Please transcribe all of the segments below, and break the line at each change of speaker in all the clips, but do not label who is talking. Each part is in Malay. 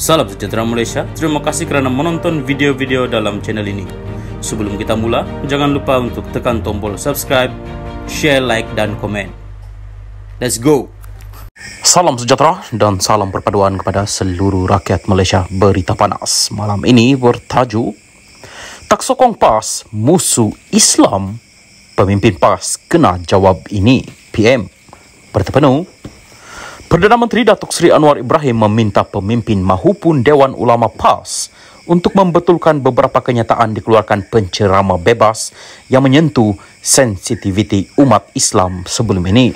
Salam sejahtera Malaysia, terima kasih kerana menonton video-video dalam channel ini. Sebelum kita mula, jangan lupa untuk tekan tombol subscribe, share, like dan komen. Let's go!
Salam sejahtera dan salam perpaduan kepada seluruh rakyat Malaysia. Berita panas malam ini bertajuk Tak sokong PAS, musuh Islam. Pemimpin PAS kena jawab ini, PM. Berita penuh. Perdana Menteri Datuk Seri Anwar Ibrahim meminta pemimpin mahupun Dewan Ulama PAS untuk membetulkan beberapa kenyataan dikeluarkan penceramah bebas yang menyentuh sensitiviti umat Islam sebelum ini.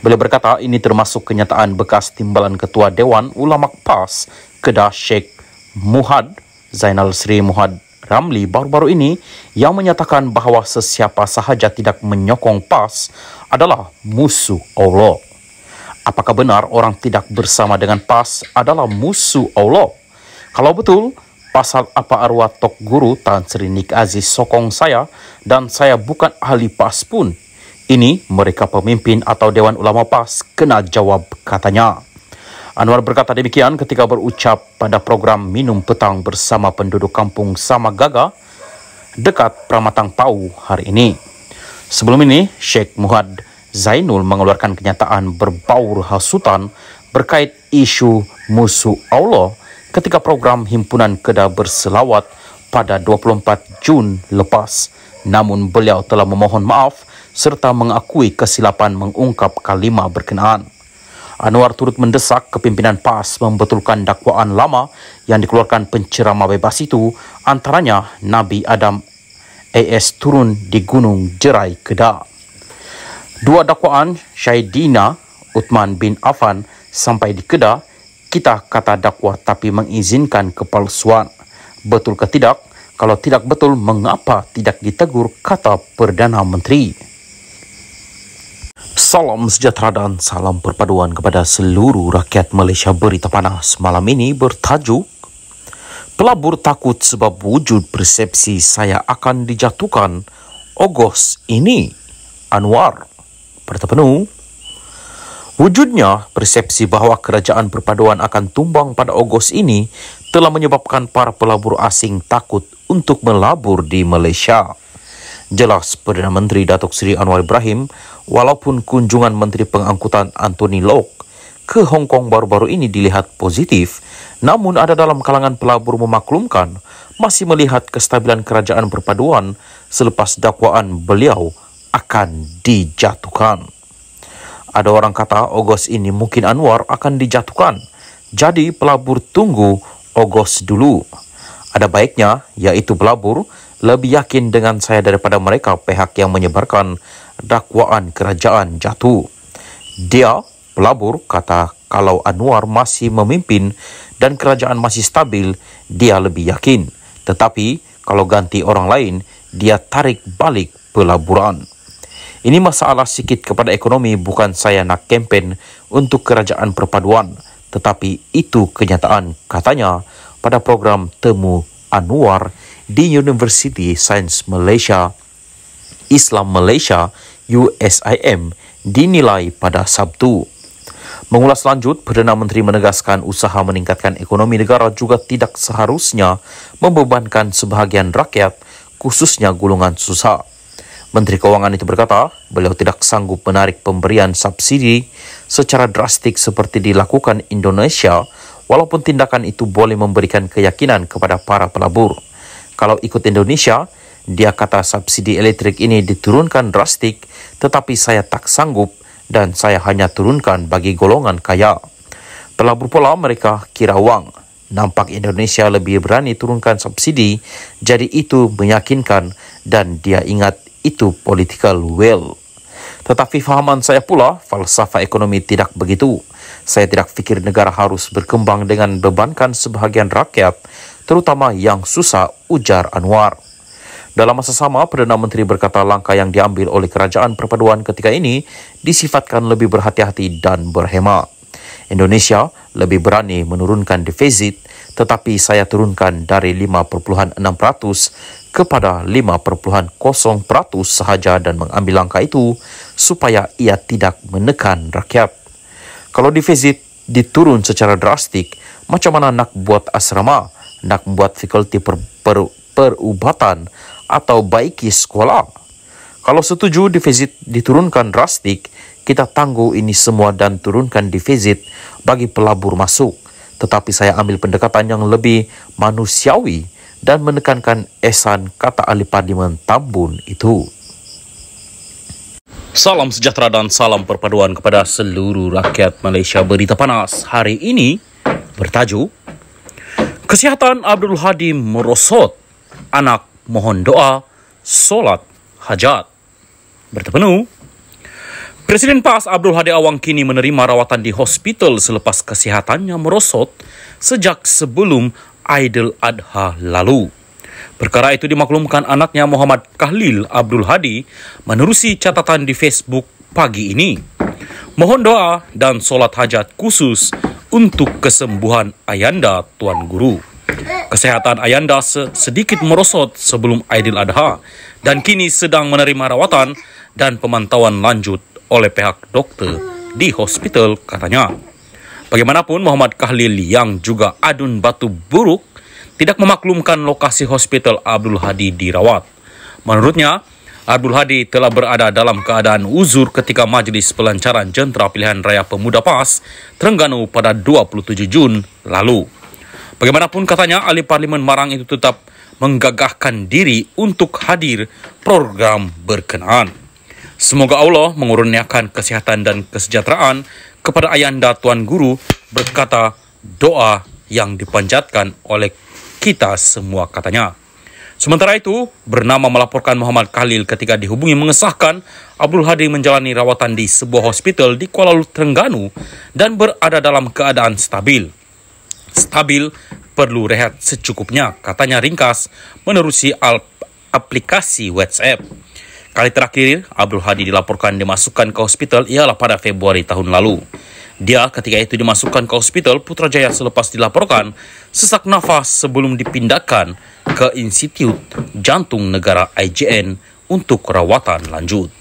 Beliau berkata ini termasuk kenyataan bekas timbalan Ketua Dewan Ulama PAS Kedah Sheikh Muhad Zainal Sri Muhad Ramli baru-baru ini yang menyatakan bahawa sesiapa sahaja tidak menyokong PAS adalah musuh Allah. Apakah benar orang tidak bersama dengan PAS adalah musuh Allah? Kalau betul, pasal apa arwah Tok Guru Tan Sri Nik Aziz sokong saya dan saya bukan ahli PAS pun? Ini mereka pemimpin atau Dewan Ulama PAS kena jawab, katanya. Anwar berkata demikian ketika berucap pada program Minum Petang bersama penduduk kampung Samagaga dekat Pramatang Pau hari ini. Sebelum ini, Sheikh Muhad Zainul mengeluarkan kenyataan berbaur hasutan berkait isu musuh Allah ketika program Himpunan Kedah berselawat pada 24 Jun lepas. Namun beliau telah memohon maaf serta mengakui kesilapan mengungkap kalimah berkenaan. Anwar turut mendesak kepimpinan PAS membetulkan dakwaan lama yang dikeluarkan penceramah bebas itu, antaranya Nabi Adam AS turun di Gunung Jerai, Kedah. Dua dakwaan Syahidina Uthman bin Affan sampai di Kedah, kita kata dakwah tapi mengizinkan kepalsuan. Betul ke tidak? Kalau tidak betul, mengapa tidak ditegur, kata Perdana Menteri. Salam sejahtera dan salam perpaduan kepada seluruh rakyat Malaysia. Berita panas malam ini bertajuk Pelabur takut sebab wujud persepsi saya akan dijatuhkan Ogos ini, Anwar. Berita penuh. Wujudnya persepsi bahawa kerajaan perpaduan akan tumbang pada Ogos ini telah menyebabkan para pelabur asing takut untuk melabur di Malaysia. Jelas Perdana Menteri Datuk Seri Anwar Ibrahim, walaupun kunjungan Menteri Pengangkutan Anthony Locke ke Hong Kong baru-baru ini dilihat positif, namun ada dalam kalangan pelabur memaklumkan masih melihat kestabilan kerajaan perpaduan selepas dakwaan beliau akan dijatuhkan. Ada orang kata Ogos ini mungkin Anwar akan dijatuhkan. Jadi pelabur tunggu Ogos dulu. Ada baiknya, iaitu pelabur, lebih yakin dengan saya daripada mereka pihak yang menyebarkan dakwaan kerajaan jatuh. Dia, pelabur, kata kalau Anwar masih memimpin dan kerajaan masih stabil, dia lebih yakin. Tetapi kalau ganti orang lain, dia tarik balik pelaburan. Ini masalah sikit kepada ekonomi, bukan saya nak kempen untuk kerajaan perpaduan. Tetapi itu kenyataan, katanya pada program Temu Anwar di University Sains Malaysia, Islam Malaysia, USIM, dinilai pada Sabtu. Mengulas lanjut, Perdana Menteri menegaskan usaha meningkatkan ekonomi negara juga tidak seharusnya membebankan sebahagian rakyat, khususnya golongan susah. Menteri Kewangan itu berkata, beliau tidak sanggup menarik pemberian subsidi secara drastik seperti dilakukan Indonesia, walaupun tindakan itu boleh memberikan keyakinan kepada para pelabur. Kalau ikut Indonesia, dia kata subsidi elektrik ini diturunkan drastik, tetapi saya tak sanggup dan saya hanya turunkan bagi golongan kaya. Pelabur pula mereka kira wang. Nampak Indonesia lebih berani turunkan subsidi, jadi itu meyakinkan dan dia ingat itu political will. Tetapi fahaman saya pula, falsafah ekonomi tidak begitu. Saya tidak fikir negara harus berkembang dengan bebankan sebahagian rakyat, terutama yang susah, ujar Anwar. Dalam masa sama, Perdana Menteri berkata langkah yang diambil oleh kerajaan perpaduan ketika ini disifatkan lebih berhati-hati dan berhemat. Indonesia lebih berani menurunkan defisit, tetapi saya turunkan dari 5.6% kepada 5.0% sahaja dan mengambil langkah itu supaya ia tidak menekan rakyat. Kalau defisit diturun secara drastik, Macam mana nak buat asrama, nak buat fakulti perubatan, atau baiki sekolah. Kalau setuju defisit diturunkan drastik, kita tangguh ini semua dan turunkan defisit bagi pelabur masuk. Tetapi saya ambil pendekatan yang lebih manusiawi dan menekankan esan, kata ahli Parlimen Tambun itu.
Salam sejahtera dan salam perpaduan kepada seluruh rakyat Malaysia. Berita panas hari ini bertajuk Kesihatan Abdul Hadi merosot, anak mohon doa, solat hajat. Berita penuh. Presiden PAS Abdul Hadi Awang kini menerima rawatan di hospital selepas kesihatannya merosot sejak sebelum Aidil Adha lalu. Perkara itu dimaklumkan anaknya Muhammad Khalil Abdul Hadi menerusi catatan di Facebook pagi ini. Mohon doa dan solat hajat khusus untuk kesembuhan Ayanda Tuan Guru. Kesehatan Ayanda sedikit merosot sebelum Aidil Adha dan kini sedang menerima rawatan dan pemantauan lanjut oleh pihak dokter di hospital, katanya. Bagaimanapun, Muhammad Khalil yang juga adun batu buruk tidak memaklumkan lokasi hospital Abdul Hadi dirawat. Menurutnya, Abdul Hadi telah berada dalam keadaan uzur ketika majlis pelancaran jentera pilihan raya pemuda PAS Terengganu pada 27 Jun lalu. Bagaimanapun, katanya, ahli Parlimen Marang itu tetap menggagahkan diri untuk hadir program berkenaan. Semoga Allah mengurniakan kesihatan dan kesejahteraan kepada Ayanda Tuan Guru, berkata doa yang dipanjatkan oleh kita semua, katanya. Sementara itu, bernama melaporkan Muhammad Khalil ketika dihubungi mengesahkan Abdul Hadi menjalani rawatan di sebuah hospital di Kuala Lumpur, Terengganu dan berada dalam keadaan stabil. Stabil, perlu rehat secukupnya, katanya ringkas menerusi aplikasi WhatsApp. Kali terakhir Abdul Hadi dilaporkan dimasukkan ke hospital ialah pada Februari tahun lalu. Dia ketika itu dimasukkan ke hospital Putrajaya selepas dilaporkan sesak nafas sebelum dipindahkan ke Institut Jantung Negara IJN untuk rawatan lanjut.